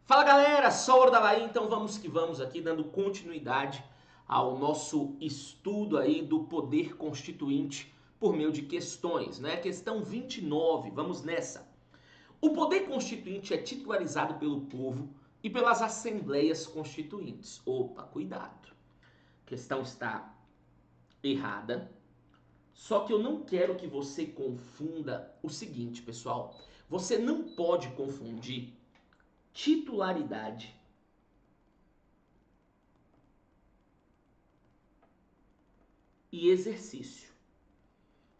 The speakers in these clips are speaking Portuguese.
Fala galera, Sauro da Bahia, então vamos que vamos aqui dando continuidade ao nosso estudo aí do poder constituinte por meio de questões, né? Questão 29, vamos nessa. O poder constituinte é titularizado pelo povo e pelas assembleias constituintes. Opa, cuidado. A questão está errada. Só que eu não quero que você confunda o seguinte, pessoal. Você não pode confundir titularidade e exercício.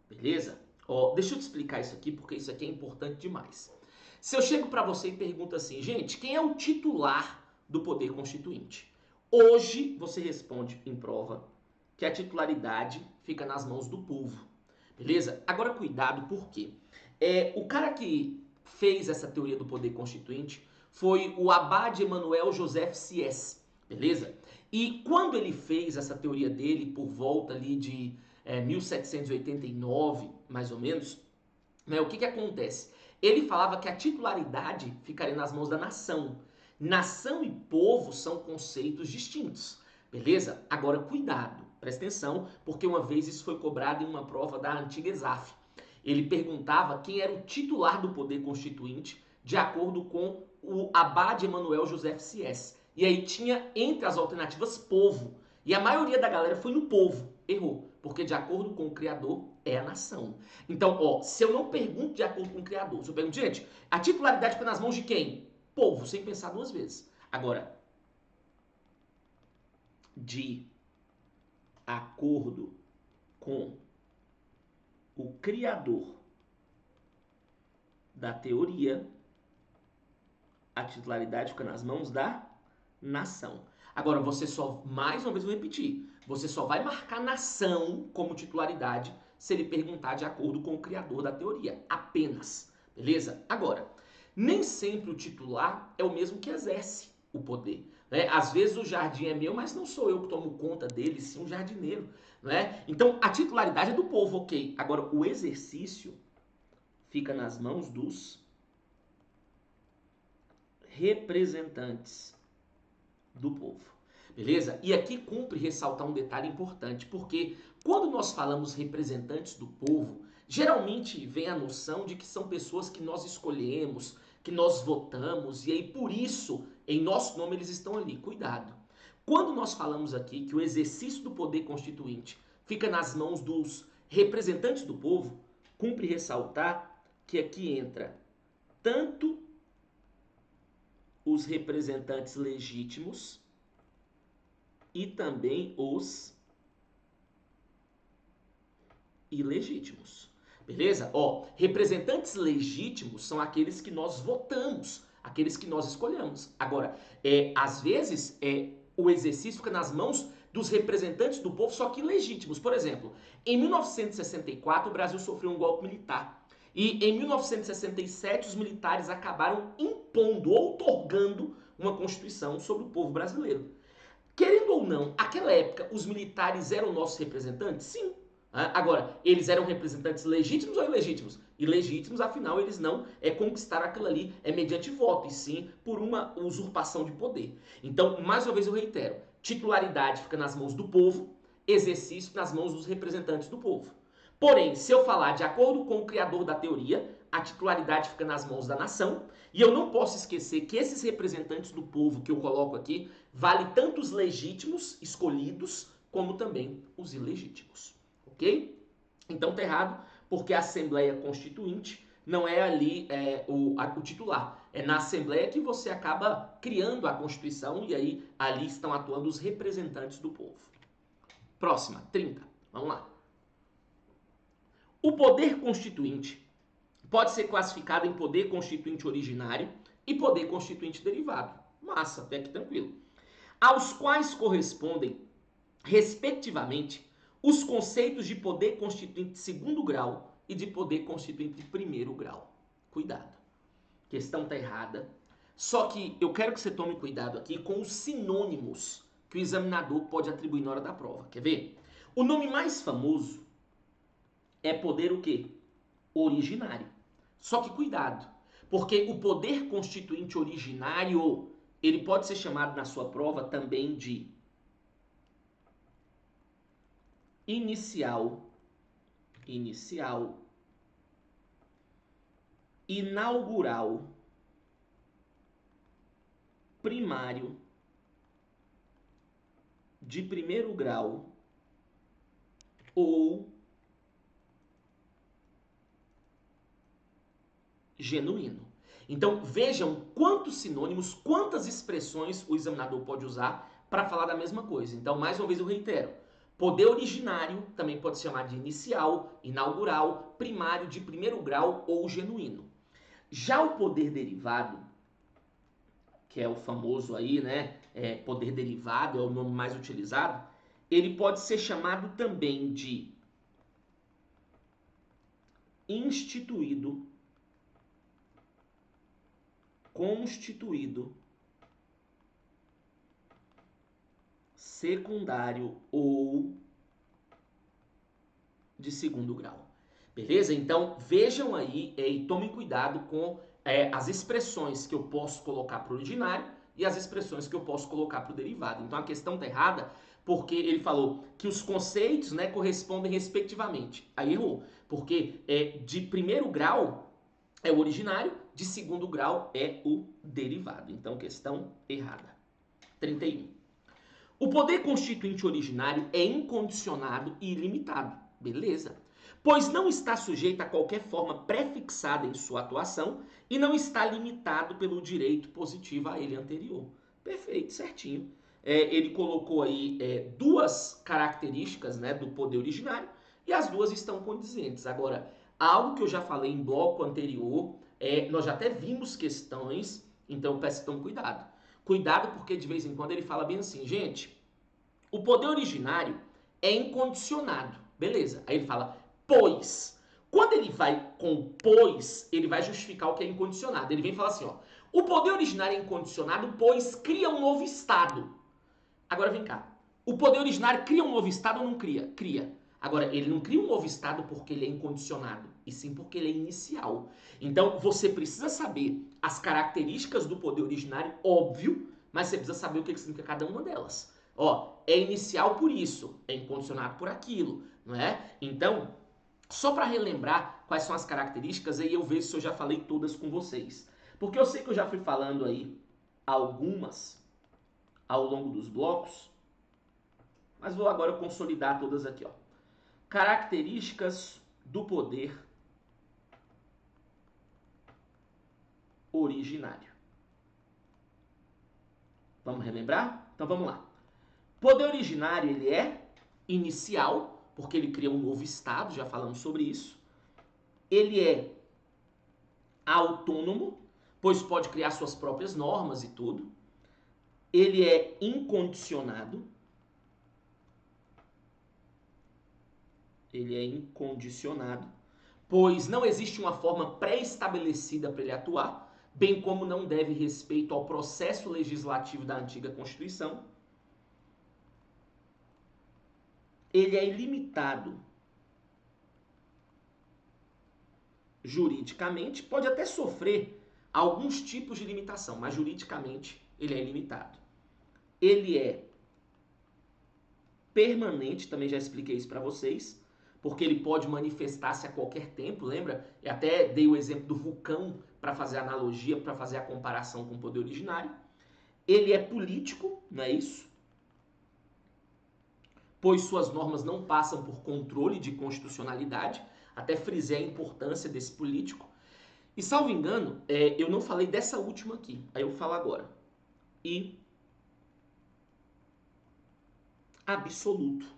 Beleza? Ó, deixa eu te explicar isso aqui porque isso aqui é importante demais. Se eu chego para você e pergunto assim, gente, quem é o titular do poder constituinte? Hoje você responde em prova que a titularidade fica nas mãos do povo. Beleza? Agora cuidado, por quê? O cara que fez essa teoria do poder constituinte foi o Abade Emanuel Joseph Sieyès. Beleza? E quando ele fez essa teoria dele por volta ali de 1789, mais ou menos, né, o que acontece? Ele falava que a titularidade ficaria nas mãos da nação. Nação e povo são conceitos distintos, beleza? Agora, cuidado, presta atenção, porque uma vez isso foi cobrado em uma prova da antiga ESAF. Ele perguntava quem era o titular do poder constituinte de acordo com o Abade Emanuel Joseph Sieyès. E aí tinha entre as alternativas povo. E a maioria da galera foi no povo. Errou. Porque de acordo com o Criador é a nação. Então, ó, se eu não pergunto de acordo com o Criador, se eu pergunto, gente, a titularidade fica nas mãos de quem? Povo, sem pensar duas vezes. Agora, de acordo com o Criador da teoria, a titularidade fica nas mãos da nação. Agora, você só, mais uma vez eu vou repetir, você só vai marcar nação como titularidade se ele perguntar de acordo com o criador da teoria, apenas, beleza? Agora, nem sempre o titular é o mesmo que exerce o poder, né? Às vezes o jardim é meu, mas não sou eu que tomo conta dele, sim um jardineiro, né? Então, a titularidade é do povo, ok. Agora, o exercício fica nas mãos dos representantes do povo. Beleza? E aqui cumpre ressaltar um detalhe importante, porque quando nós falamos representantes do povo, geralmente vem a noção de que são pessoas que nós escolhemos, que nós votamos, e aí por isso, em nosso nome, eles estão ali. Cuidado. Quando nós falamos aqui que o exercício do poder constituinte fica nas mãos dos representantes do povo, cumpre ressaltar que aqui entra tanto os representantes legítimos e também os ilegítimos. Beleza? Ó, representantes legítimos são aqueles que nós votamos, aqueles que nós escolhemos. Agora, às vezes, o exercício fica nas mãos dos representantes do povo, só que ilegítimos. Por exemplo, em 1964, o Brasil sofreu um golpe militar. E em 1967, os militares acabaram impondo, outorgando uma constituição sobre o povo brasileiro. Querendo ou não, naquela época, os militares eram nossos representantes? Sim. Agora, eles eram representantes legítimos ou ilegítimos? Ilegítimos, afinal, eles não conquistaram aquilo ali mediante voto, e sim por uma usurpação de poder. Então, mais uma vez eu reitero, titularidade fica nas mãos do povo, exercício nas mãos dos representantes do povo. Porém, se eu falar de acordo com o criador da teoria, a titularidade fica nas mãos da nação, e eu não posso esquecer que esses representantes do povo que eu coloco aqui, vale tanto os legítimos, escolhidos, como também os ilegítimos. Ok? Então tá errado, porque a Assembleia Constituinte não é ali o titular. É na Assembleia que você acaba criando a Constituição e aí ali estão atuando os representantes do povo. Próxima, 30. Vamos lá. O poder constituinte pode ser classificado em poder constituinte originário e poder constituinte derivado. Massa, até que tranquilo. Aos quais correspondem, respectivamente, os conceitos de poder constituinte de segundo grau e de poder constituinte de primeiro grau. Cuidado. A questão está errada. Só que eu quero que você tome cuidado aqui com os sinônimos que o examinador pode atribuir na hora da prova. Quer ver? O nome mais famoso é poder o quê? Originário. Só que cuidado, porque o poder constituinte originário ele pode ser chamado na sua prova também de inicial, inaugural, primário, de primeiro grau ou genuíno. Então vejam quantos sinônimos, quantas expressões o examinador pode usar para falar da mesma coisa. Então, mais uma vez eu reitero, poder originário também pode se chamar de inicial, inaugural, primário, de primeiro grau ou genuíno. Já o poder derivado, que é o famoso aí, né, poder derivado, é o nome mais utilizado, ele pode ser chamado também de instituído, constituído, secundário ou de segundo grau. Beleza? Então vejam aí e tomem cuidado com as expressões que eu posso colocar para o originário e as expressões que eu posso colocar para o derivado. Então a questão está errada porque ele falou que os conceitos, né, correspondem respectivamente. Aí errou, porque de primeiro grau é o originário, de segundo grau é o derivado. Então questão errada. 31. O poder constituinte originário é incondicionado e ilimitado. Beleza? Pois não está sujeito a qualquer forma prefixada em sua atuação e não está limitado pelo direito positivo a ele anterior. Perfeito, certinho. Ele colocou aí duas características, né, do poder originário e as duas estão condizentes. Agora, algo que eu já falei em bloco anterior, nós já até vimos questões, então peço que tomem cuidado. Cuidado porque de vez em quando ele fala bem assim, gente, o poder originário é incondicionado, beleza. Aí ele fala, pois. Quando ele vai com pois, ele vai justificar o que é incondicionado. Ele vem falar assim, ó, o poder originário é incondicionado, pois cria um novo estado. Agora vem cá, o poder originário cria um novo estado ou não cria? Cria. Agora, ele não cria um novo estado porque ele é incondicionado, e sim porque ele é inicial. Então, você precisa saber as características do poder originário, óbvio, mas você precisa saber o que significa cada uma delas. Ó, é inicial por isso, é incondicionado por aquilo, não é? Então, só para relembrar quais são as características, aí eu vejo se eu já falei todas com vocês. Porque eu sei que eu já fui falando aí algumas ao longo dos blocos, mas vou agora consolidar todas aqui, ó. Características do poder originário. Vamos relembrar? Então vamos lá. Poder originário, ele é inicial, porque ele cria um novo estado, já falamos sobre isso. Ele é autônomo, pois pode criar suas próprias normas e tudo. Ele é incondicionado. Ele é incondicionado, pois não existe uma forma pré-estabelecida para ele atuar, bem como não deve respeito ao processo legislativo da antiga Constituição. Ele é ilimitado juridicamente, pode até sofrer alguns tipos de limitação, mas juridicamente ele é ilimitado. Ele é permanente, também já expliquei isso para vocês, porque ele pode manifestar-se a qualquer tempo, lembra? Eu até dei o exemplo do vulcão para fazer a analogia, para fazer a comparação com o poder originário. Ele é político, não é isso? Pois suas normas não passam por controle de constitucionalidade, até frisei a importância desse político. E salvo engano, eu não falei dessa última aqui, aí eu falo agora. E absoluto.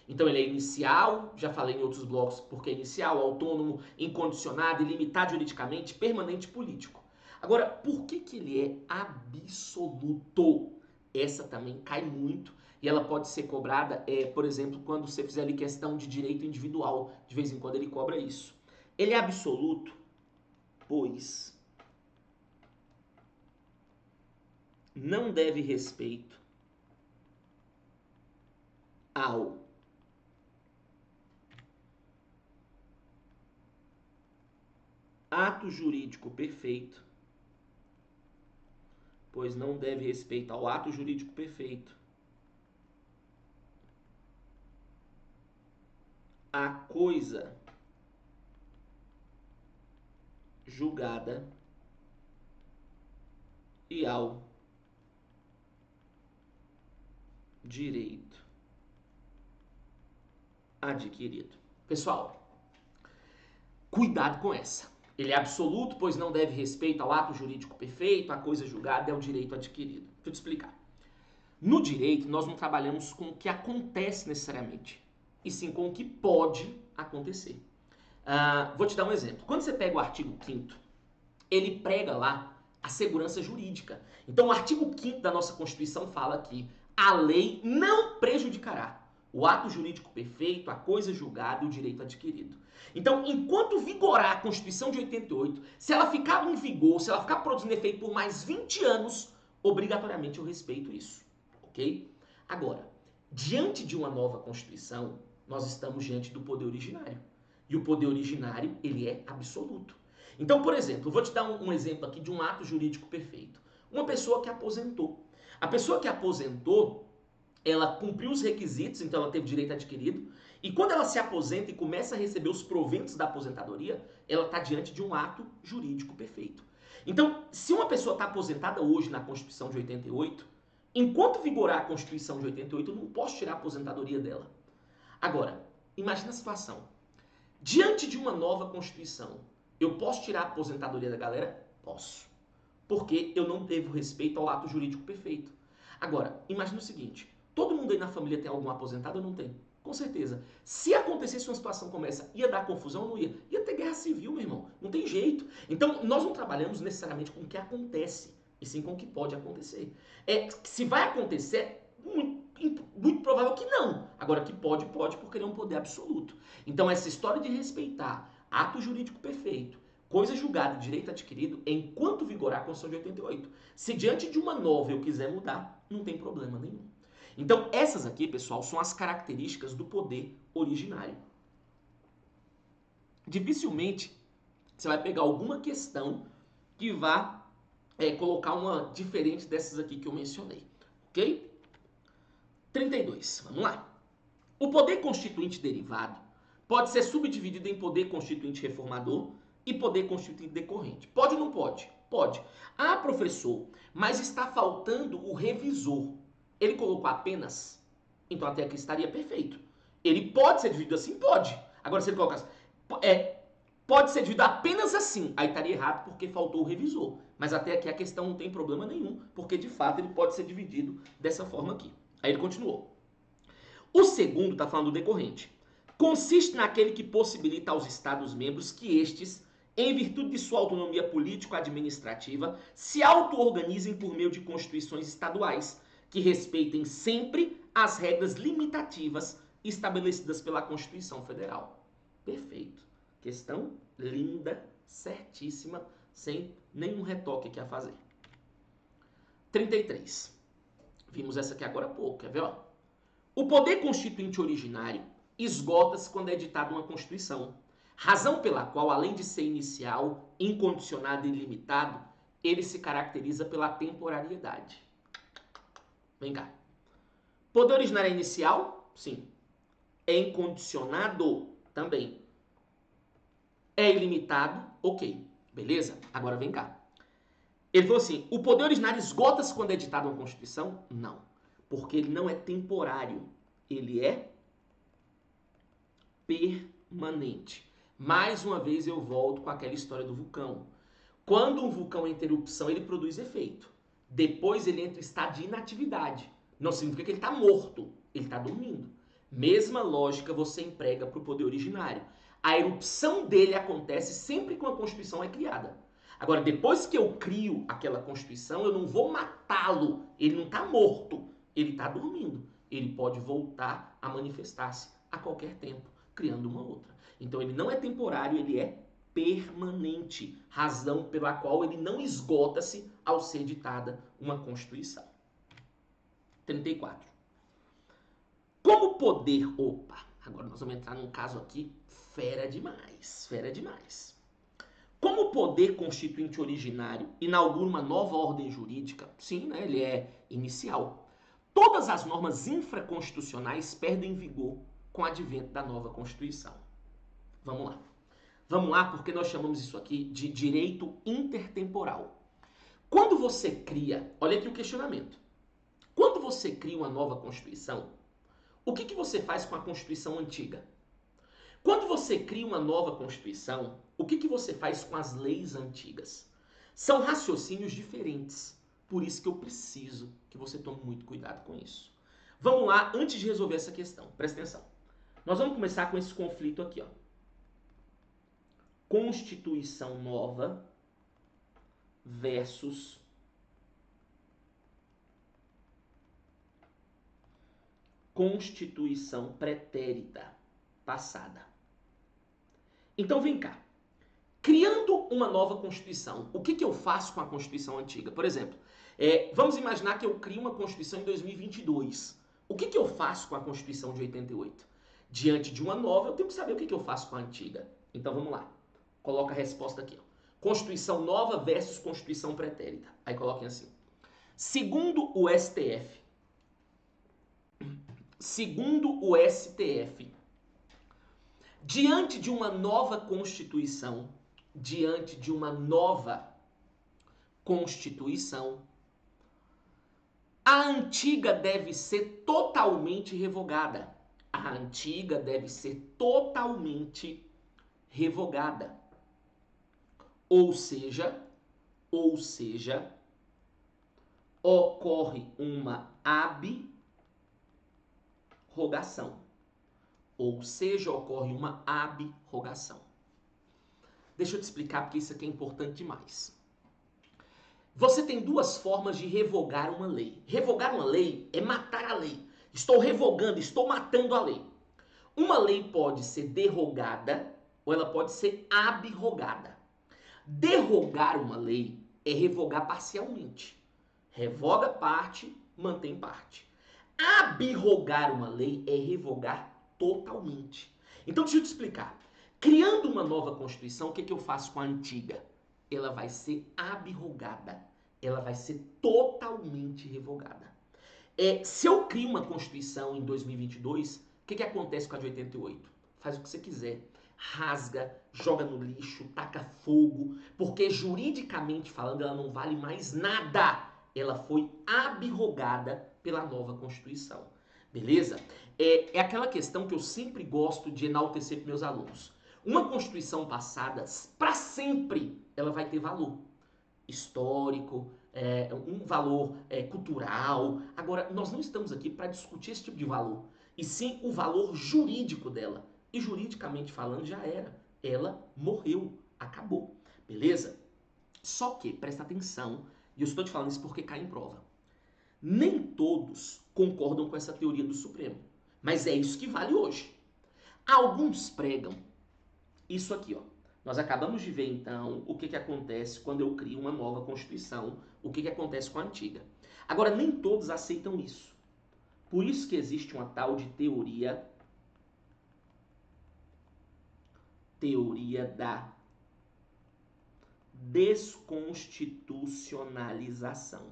Então ele é inicial, já falei em outros blocos porque é inicial, autônomo, incondicionado, ilimitado juridicamente, permanente político. Agora, por que ele é absoluto? Essa também cai muito e ela pode ser cobrada, por exemplo, quando você fizer ali questão de direito individual, de vez em quando ele cobra isso. Ele é absoluto, pois não deve respeito ao ato jurídico perfeito, pois não deve respeito ao ato jurídico perfeito, a coisa julgada e ao direito adquirido. Pessoal, cuidado com essa. Ele é absoluto, pois não deve respeito ao ato jurídico perfeito, a coisa julgada é o direito adquirido. Deixa eu te explicar. No direito, nós não trabalhamos com o que acontece necessariamente, e sim com o que pode acontecer. Vou te dar um exemplo. Quando você pega o artigo 5º, ele prega lá a segurança jurídica. Então, o artigo 5º da nossa Constituição fala que a lei não prejudicará o ato jurídico perfeito, a coisa julgada e o direito adquirido. Então, enquanto vigorar a Constituição de 88, se ela ficar em vigor, se ela ficar produzindo efeito por mais 20 anos, obrigatoriamente eu respeito isso, ok? Agora, diante de uma nova Constituição, nós estamos diante do poder originário. E o poder originário, ele é absoluto. Então, por exemplo, eu vou te dar um exemplo aqui de um ato jurídico perfeito. Uma pessoa que aposentou. A pessoa que aposentou, ela cumpriu os requisitos, então ela teve direito adquirido, e quando ela se aposenta e começa a receber os proventos da aposentadoria, ela está diante de um ato jurídico perfeito. Então, se uma pessoa está aposentada hoje na Constituição de 88, enquanto vigorar a Constituição de 88, eu não posso tirar a aposentadoria dela. Agora, imagina a situação. Diante de uma nova Constituição, eu posso tirar a aposentadoria da galera? Posso. Porque eu não devo respeito ao ato jurídico perfeito. Agora, imagina o seguinte, todo mundo aí na família tem algum aposentado ou não tem? Com certeza. Se acontecesse uma situação como essa, ia dar confusão ou não ia? Ia ter guerra civil, meu irmão. Não tem jeito. Então, nós não trabalhamos necessariamente com o que acontece, e sim com o que pode acontecer. Se vai acontecer, muito provável que não. Agora, que pode, porque ele é um poder absoluto. Então, essa história de respeitar ato jurídico perfeito, coisa julgada e direito adquirido, enquanto vigorar a Constituição de 88. Se diante de uma nova eu quiser mudar, não tem problema nenhum. Então, essas aqui, pessoal, são as características do poder originário. Dificilmente você vai pegar alguma questão que vá colocar uma diferente dessas aqui que eu mencionei, ok? 32, vamos lá. O poder constituinte derivado pode ser subdividido em poder constituinte reformador e poder constituinte decorrente. Pode ou não pode? Pode. Ah, professor, mas está faltando o revisor. Ele colocou apenas? Então até aqui estaria perfeito. Ele pode ser dividido assim? Pode. Agora se ele colocasse... pode ser dividido apenas assim. Aí estaria errado porque faltou o revisor. Mas até aqui a questão não tem problema nenhum, porque de fato ele pode ser dividido dessa forma aqui. Aí ele continuou. O segundo está falando do decorrente. Consiste naquele que possibilita aos Estados-membros que estes, em virtude de sua autonomia político-administrativa, se auto-organizem por meio de constituições estaduais, que respeitem sempre as regras limitativas estabelecidas pela Constituição Federal. Perfeito. Questão linda, certíssima, sem nenhum retoque aqui a fazer. 33. Vimos essa aqui agora há pouco, quer ver? Ó? O poder constituinte originário esgota-se quando é editada uma Constituição, razão pela qual, além de ser inicial, incondicionado e ilimitado, ele se caracteriza pela temporariedade. Vem cá. Poder originário é inicial? Sim. É incondicionado? Também. É ilimitado? Ok. Beleza? Agora vem cá. Ele falou assim, o poder originário esgota-se quando é editada uma Constituição? Não. Porque ele não é temporário. Ele é permanente. Mais uma vez eu volto com aquela história do vulcão. Quando um vulcão entra em erupção, ele produz efeito. Depois ele entra em estado de inatividade. Não significa que ele está morto, ele está dormindo. Mesma lógica você emprega para o poder originário. A erupção dele acontece sempre que uma Constituição é criada. Agora, depois que eu crio aquela Constituição, eu não vou matá-lo. Ele não está morto, ele está dormindo. Ele pode voltar a manifestar-se a qualquer tempo, criando uma outra. Então ele não é temporário, ele é permanente, razão pela qual ele não esgota-se ao ser ditada uma Constituição. 34. Como poder... Opa, agora nós vamos entrar num caso aqui fera demais, fera demais. Como o poder constituinte originário inaugura uma nova ordem jurídica, sim, né, ele é inicial. Todas as normas infraconstitucionais perdem vigor com o advento da nova Constituição. Vamos lá. Vamos lá, porque nós chamamos isso aqui de direito intertemporal. Quando você cria, olha aqui o questionamento. Quando você cria uma nova Constituição, o que você faz com a Constituição antiga? Quando você cria uma nova Constituição, o que você faz com as leis antigas? São raciocínios diferentes. Por isso que eu preciso que você tome muito cuidado com isso. Vamos lá, antes de resolver essa questão, presta atenção. Nós vamos começar com esse conflito aqui, ó. Constituição nova versus Constituição pretérita, passada. Então vem cá. Criando uma nova Constituição, o que eu faço com a Constituição antiga? Por exemplo, vamos imaginar que eu crio uma Constituição em 2022. O que eu faço com a Constituição de 88? Diante de uma nova, eu tenho que saber o que eu faço com a antiga. Então vamos lá. Coloca a resposta aqui. Ó. Constituição nova versus Constituição pretérita. Aí coloquem assim. Segundo o STF, diante de uma nova Constituição, a antiga deve ser totalmente revogada. Ou seja, ocorre uma ab-rogação. Deixa eu te explicar porque isso aqui é importante demais. Você tem duas formas de revogar uma lei. Revogar uma lei é matar a lei. Estou revogando, estou matando a lei. Uma lei pode ser derrogada ou ela pode ser abrogada. Derrogar uma lei é revogar parcialmente. Revoga parte, mantém parte. Abrogar uma lei é revogar totalmente. Então deixa eu te explicar. Criando uma nova Constituição, o que eu faço com a antiga? Ela vai ser abrogada. Ela vai ser totalmente revogada. Se eu crio uma Constituição em 2022, o que acontece com a de 88? Faz o que você quiser. Rasga, joga no lixo, taca fogo, porque juridicamente falando ela não vale mais nada. Ela foi abrogada pela nova Constituição. Beleza? É aquela questão que eu sempre gosto de enaltecer para meus alunos. Uma Constituição passada, para sempre, ela vai ter valor histórico, um valor cultural. Agora, nós não estamos aqui para discutir esse tipo de valor, e sim o valor jurídico dela. E juridicamente falando, já era. Ela morreu, acabou. Beleza? Só que, presta atenção, e eu estou te falando isso porque cai em prova. Nem todos concordam com essa teoria do Supremo, mas é isso que vale hoje. Alguns pregam isso aqui, ó. Nós acabamos de ver, então, o que acontece quando eu crio uma nova Constituição, o que acontece com a antiga. Agora, nem todos aceitam isso. Por isso que existe uma tal de teoria da desconstitucionalização.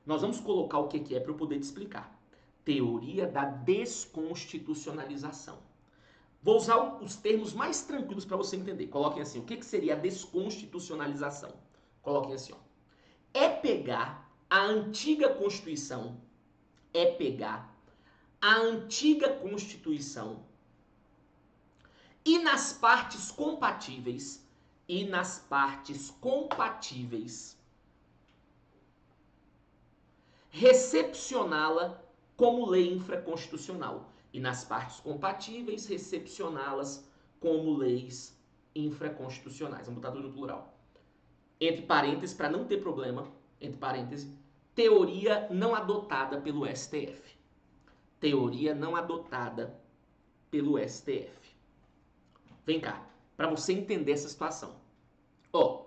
Nós vamos colocar o que é para eu poder te explicar. Teoria da desconstitucionalização. Vou usar os termos mais tranquilos para você entender. Coloquem assim, o que seria a desconstitucionalização? Coloquem assim, ó. É pegar a antiga Constituição, e nas partes compatíveis, recepcioná-la como lei infraconstitucional. E nas partes compatíveis, recepcioná-las como leis infraconstitucionais. Vamos botar tudo no plural. Entre parênteses, para não ter problema, entre parênteses, teoria não adotada pelo STF. Vem cá, para você entender essa situação. Ó,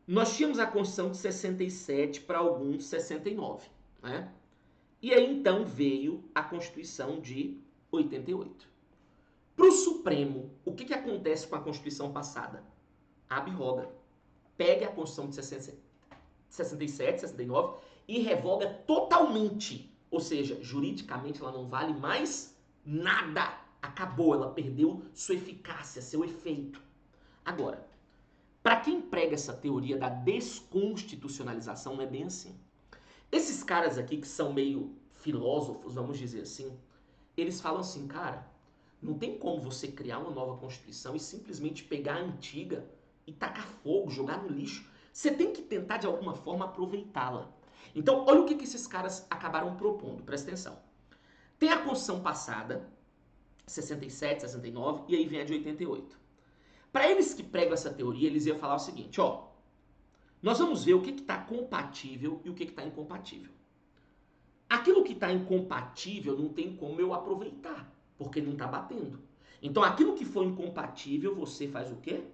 nós tínhamos a Constituição de 67, para alguns 69, né? E aí então veio a Constituição de 88. Para o Supremo, o que acontece com a Constituição passada? Abroga. Pega a Constituição de 67, 69 e revoga totalmente. Ou seja, juridicamente ela não vale mais nada. Acabou, ela perdeu sua eficácia, seu efeito. Agora, para quem prega essa teoria da desconstitucionalização, não é bem assim. Esses caras aqui que são meio filósofos, vamos dizer assim, eles falam assim, cara, não tem como você criar uma nova Constituição e simplesmente pegar a antiga e tacar fogo, jogar no lixo. Você tem que tentar de alguma forma aproveitá-la. Então, olha o que esses caras acabaram propondo, presta atenção. Tem a Constituição passada, 67, 69, e aí vem a de 88. Para eles que pregam essa teoria, eles iam falar o seguinte, ó, nós vamos ver o que está compatível e o que está incompatível. Aquilo que está incompatível não tem como eu aproveitar, porque não está batendo. Então, aquilo que for incompatível, você faz o quê?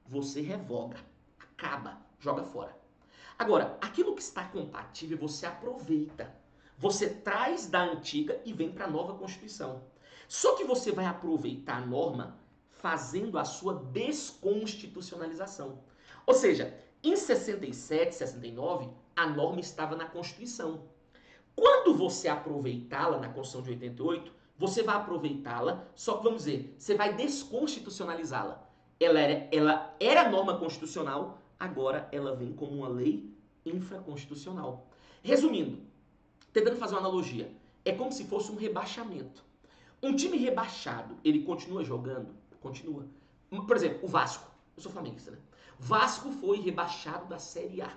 Você revoga, acaba, joga fora. Agora, aquilo que está compatível, você aproveita. Você traz da antiga e vem para a nova Constituição. Só que você vai aproveitar a norma fazendo a sua desconstitucionalização. Ou seja, em 67, 69, a norma estava na Constituição. Quando você aproveitá-la na Constituição de 88, você vai aproveitá-la, só que vamos dizer, você vai desconstitucionalizá-la. Ela era norma constitucional, agora ela vem como uma lei infraconstitucional. Resumindo, tentando fazer uma analogia, é como se fosse um rebaixamento. Um time rebaixado, ele continua jogando? Continua. Por exemplo, o Vasco. Eu sou flamenguista, né? Vasco foi rebaixado da Série A.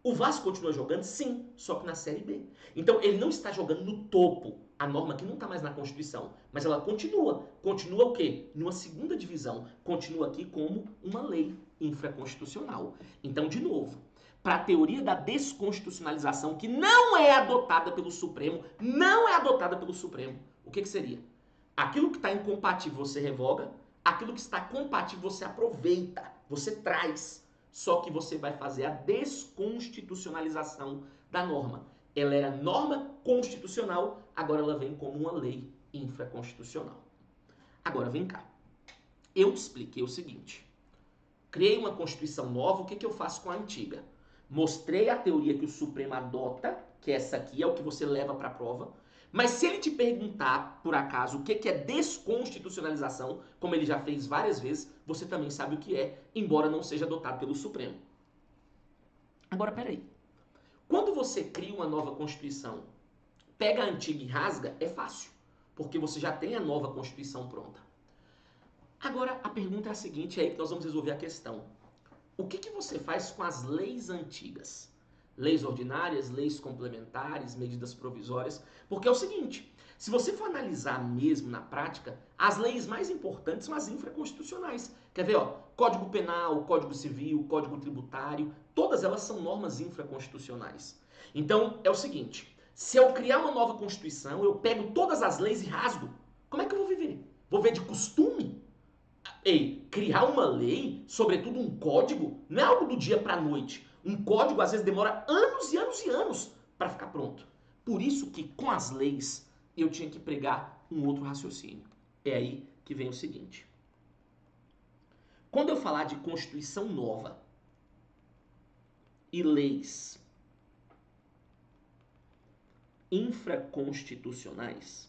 O Vasco continua jogando? Sim, só que na Série B. Então ele não está jogando no topo, a norma que não está mais na Constituição, mas ela continua. Continua o quê? Numa segunda divisão. Continua aqui como uma lei infraconstitucional. Então, de novo, para a teoria da desconstitucionalização, que não é adotada pelo Supremo, o que seria? Aquilo que está incompatível você revoga, aquilo que está compatível você aproveita, você traz. Só que você vai fazer a desconstitucionalização da norma. Ela era norma constitucional, agora ela vem como uma lei infraconstitucional. Agora vem cá. Eu te expliquei o seguinte. Criei uma Constituição nova, o que eu faço com a antiga? Mostrei a teoria que o Supremo adota, que essa aqui é o que você leva para a prova. Mas se ele te perguntar, por acaso, o que é desconstitucionalização, como ele já fez várias vezes, você também sabe o que é, embora não seja adotado pelo Supremo. Agora, peraí. Quando você cria uma nova Constituição, pega a antiga e rasga, é fácil, porque você já tem a nova Constituição pronta. Agora, a pergunta é a seguinte, é aí que nós vamos resolver a questão. O que você faz com as leis antigas? Leis ordinárias, leis complementares, medidas provisórias. Porque é o seguinte, se você for analisar mesmo na prática, as leis mais importantes são as infraconstitucionais. Quer ver, ó? Código Penal, Código Civil, Código Tributário, todas elas são normas infraconstitucionais. Então, é o seguinte, se eu criar uma nova Constituição, eu pego todas as leis e rasgo, como é que eu vou viver? Vou viver de costume? Ei, criar uma lei, sobretudo um código, não é algo do dia para a noite. Um código às vezes demora anos e anos e anos para ficar pronto. Por isso que com as leis eu tinha que pregar um outro raciocínio. É aí que vem o seguinte. Quando eu falar de Constituição nova e leis infraconstitucionais,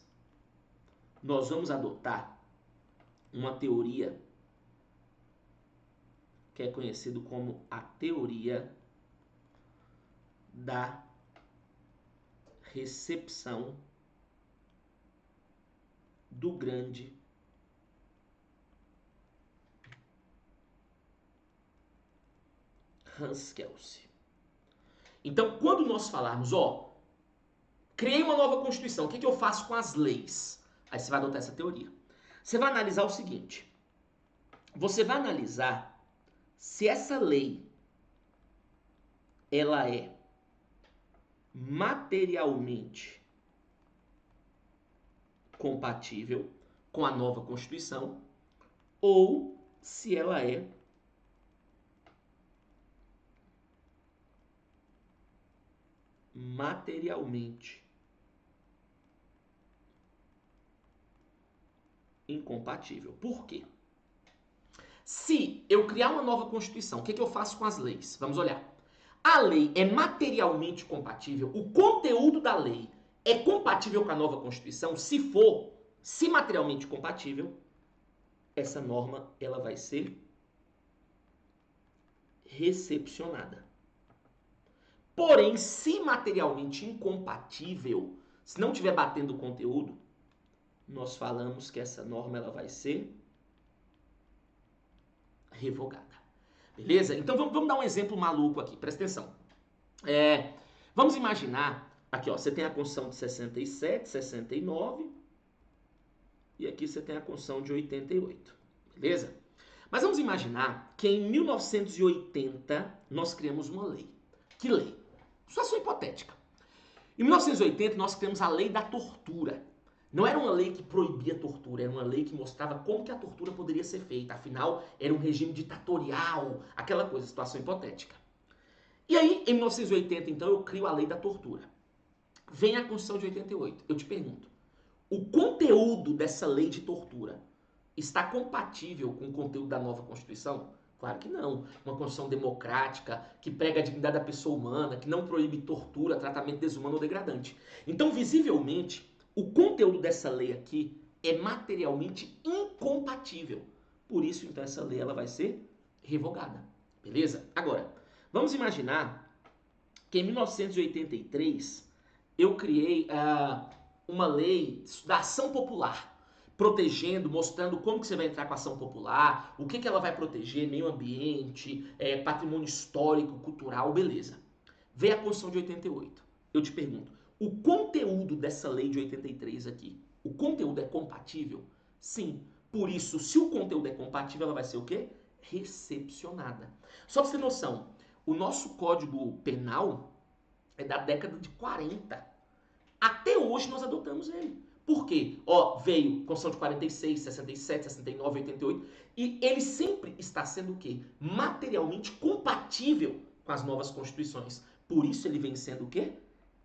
nós vamos adotar uma teoria que é conhecido como a teoria da recepção do grande Hans Kelsen. Então, quando nós falarmos, ó, criei uma nova Constituição, o que eu faço com as leis? Aí você vai adotar essa teoria. Você vai analisar o seguinte, você vai analisar se essa lei ela é materialmente compatível com a nova Constituição ou se ela é materialmente incompatível. Por quê? Se eu criar uma nova Constituição, o que eu faço com as leis? Vamos olhar. A lei é materialmente compatível? O conteúdo da lei é compatível com a nova Constituição? Se for, se materialmente compatível, essa norma ela vai ser recepcionada. Porém, se materialmente incompatível, se não estiver batendo o conteúdo, nós falamos que essa norma ela vai ser revogada. Beleza? Então vamos dar um exemplo maluco aqui, presta atenção. Vamos imaginar, aqui ó, você tem a Constituição de 67, 69 e aqui você tem a Constituição de 88. Beleza? Mas vamos imaginar que em 1980 nós criamos uma lei. Que lei? Situação hipotética. Em 1980 nós criamos a lei da tortura. Não era uma lei que proibia a tortura, era uma lei que mostrava como que a tortura poderia ser feita. Afinal, era um regime ditatorial, aquela coisa, situação hipotética. E aí, em 1980, então, eu crio a lei da tortura. Vem a Constituição de 88. Eu te pergunto, o conteúdo dessa lei de tortura está compatível com o conteúdo da nova Constituição? Claro que não. Uma Constituição democrática, que prega a dignidade da pessoa humana, que não proíbe tortura, tratamento desumano ou degradante. Então, visivelmente, o conteúdo dessa lei aqui é materialmente incompatível. Por isso, então, essa lei ela vai ser revogada. Beleza? Agora, vamos imaginar que em 1983 eu criei uma lei da ação popular, protegendo, mostrando como que você vai entrar com a ação popular, o que ela vai proteger, meio ambiente, patrimônio histórico, cultural, beleza. Vem a Constituição de 88. Eu te pergunto, o conteúdo dessa lei de 83 aqui, o conteúdo é compatível? Sim. Por isso, se o conteúdo é compatível, ela vai ser o quê? Recepcionada. Só pra você ter noção, o nosso Código Penal é da década de 40. Até hoje nós adotamos ele. Por quê? Ó, veio Constituição de 46, 67, 69, 88 e ele sempre está sendo o quê? Materialmente compatível com as novas constituições. Por isso ele vem sendo o quê?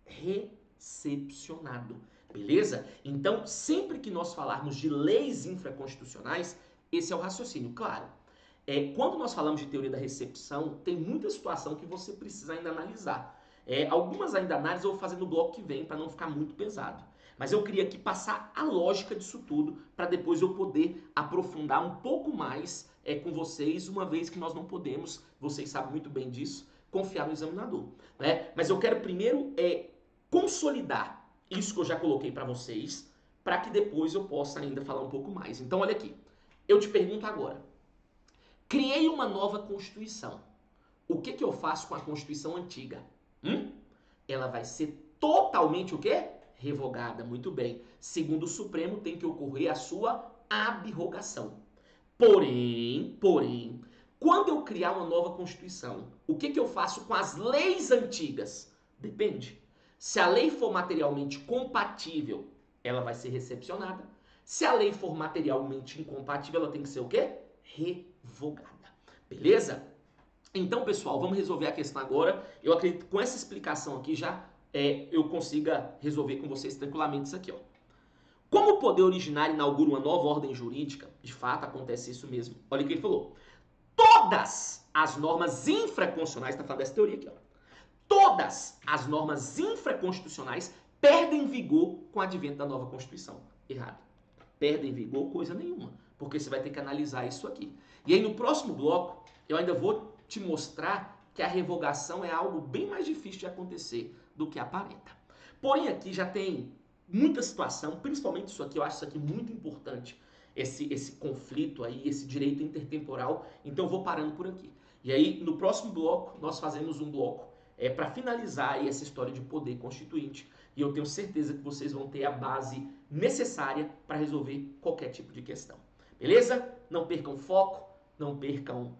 Recepcionado. Beleza? Então, sempre que nós falarmos de leis infraconstitucionais, esse é o raciocínio. Claro, quando nós falamos de teoria da recepção, tem muita situação que você precisa ainda analisar. Algumas ainda análises eu vou fazer no bloco que vem para não ficar muito pesado. Mas eu queria aqui passar a lógica disso tudo para depois eu poder aprofundar um pouco mais com vocês, uma vez que nós não podemos, vocês sabem muito bem disso, confiar no examinador. Né? Mas eu quero primeiro consolidar isso que eu já coloquei para vocês, para que depois eu possa ainda falar um pouco mais. Então olha aqui, eu te pergunto agora, criei uma nova Constituição. O que eu faço com a Constituição antiga? Ela vai ser totalmente o quê? Revogada. Muito bem. Segundo o Supremo, tem que ocorrer a sua abrogação. Porém, quando eu criar uma nova Constituição, o que eu faço com as leis antigas? Depende. Se a lei for materialmente compatível, ela vai ser recepcionada. Se a lei for materialmente incompatível, ela tem que ser o quê? Revogada. Beleza? Então, pessoal, vamos resolver a questão agora. Eu acredito que com essa explicação aqui já eu consiga resolver com vocês tranquilamente isso aqui, ó. Como o poder originário inaugura uma nova ordem jurídica, de fato acontece isso mesmo. Olha o que ele falou. Todas as normas infraconstitucionais, está falando dessa teoria aqui, ó. Todas as normas infraconstitucionais perdem vigor com o advento da nova Constituição. Errado. Perdem vigor coisa nenhuma, porque você vai ter que analisar isso aqui. E aí no próximo bloco, eu ainda vou te mostrar que a revogação é algo bem mais difícil de acontecer do que aparenta. Porém, aqui já tem muita situação, principalmente isso aqui, eu acho isso aqui muito importante, esse conflito aí, esse direito intertemporal, então eu vou parando por aqui. E aí, no próximo bloco, nós fazemos um bloco para finalizar aí essa história de poder constituinte, e eu tenho certeza que vocês vão ter a base necessária para resolver qualquer tipo de questão. Beleza? Não percam foco, não percam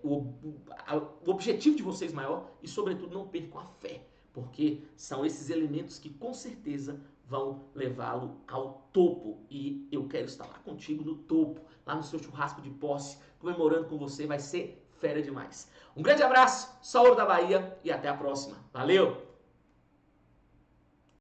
o objetivo de vocês maior e, sobretudo, não percam a fé, porque são esses elementos que, com certeza, vão levá-lo ao topo. E eu quero estar lá contigo no topo, lá no seu churrasco de posse, comemorando com você, vai ser fera demais. Um grande abraço, Saúde da Bahia e até a próxima. Valeu!